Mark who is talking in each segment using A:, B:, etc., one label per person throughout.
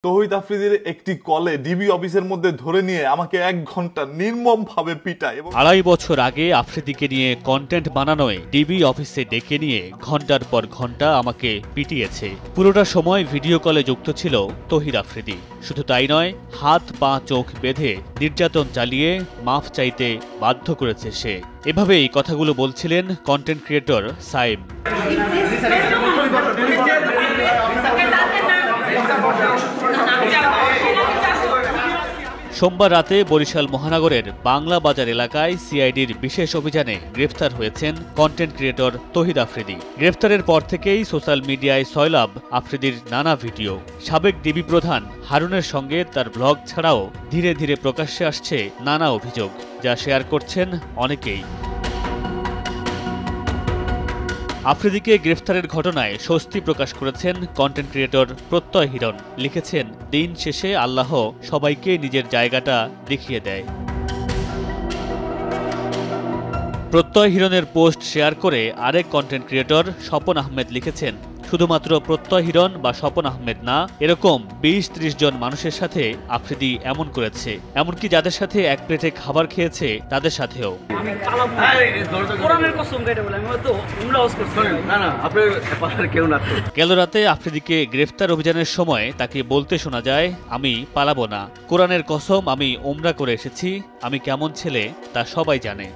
A: তৌহিদ আফ্রিদির একটি কলে ডিবি অফিসের মধ্যে ধরে নিয়ে আমাকে 1 ঘন্টা নির্মমভাবে পিটায়।
B: 2.5 বছর আগে আফ্রিদিকে নিয়ে কন্টেন্ট বানানোয় ডিবি অফিসে ডেকে নিয়ে ঘন্টার পর ঘন্টা আমাকে পিটিয়েছে। পুরোটা সময় ভিডিও কলে যুক্ত ছিল তৌহিদ আফ্রিদি। শুধু তাই নয়, হাত পা চোখ বেঁধে নির্যাতন চালিয়ে মাফ চাইতে বাধ্য করেছে সে। এভাবেই কথাগুলো বলছিলেন কন্টেন্ট ক্রিয়েটর সাইম। সোমবার রাতে বরিশাল মহানগরের বাংলা বাজার এলাকায় সিআইডির বিশেষ অভিযানে গ্রেফতার হয়েছেন কন্টেন্ট ক্রিয়েটর তৌহিদ আফ্রিদি। গ্রেফতারের পর থেকেই সোশ্যাল মিডিয়ায় সয়লাব আফ্রিদির নানা ভিডিও। সাবেক ডিবি প্রধান হারুনের সঙ্গে তার ব্লগ ছাড়াও ধীরে ধীরে প্রকাশ্যে আসছে নানা অভিযোগ, যা শেয়ার করছেন অনেকেই। আফ্রিদিকে গ্রেফতারের ঘটনায় স্বস্তি প্রকাশ করেছেন কন্টেন্ট ক্রিয়েটর প্রত্যয় হিরণ। লিখেছেন, দিন শেষে আল্লাহ সবাইকে নিজের জায়গাটা দেখিয়ে দেয়। প্রত্যয় হিরণের পোস্ট শেয়ার করে আরেক কন্টেন্ট ক্রিয়েটর স্বপন আহমেদ লিখেছেন, শুধুমাত্র প্রত্যয় হিরণ বা স্বপন আহমেদ না, এরকম 20-30 জন মানুষের সাথে আফ্রিদি এমন করেছে, এমনকি যাদের সাথে এক প্লেটে খাবার খেয়েছে তাদের সাথেও। গেল রাতে আফ্রিদিকে গ্রেফতার অভিযানের সময় তাকে বলতে শোনা যায়, আমি পালাবো না, কোরআনের কসম আমি উমরা করে এসেছি, আমি কেমন ছেলে তা সবাই জানে।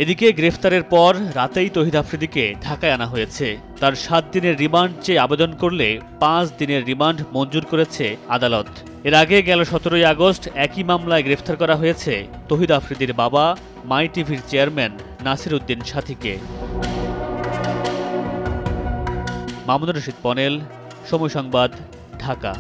B: এদিকে গ্রেফতারের পর রাতেই তৌহিদ আফ্রিদিকে ঢাকায় আনা হয়েছে। তার 7 দিনের রিমান্ড চেয়ে আবেদন করলে 5 দিনের রিমান্ড মঞ্জুর করেছে আদালত। এর আগে গেল 17 আগস্ট একই মামলায় গ্রেফতার করা হয়েছে তৌহিদ আফ্রিদির বাবা মাই টিভির চেয়ারম্যান নাসির উদ্দিন সাথীকে। মামুনুর রশিদ পনেল, সময় সংবাদ, ঢাকা।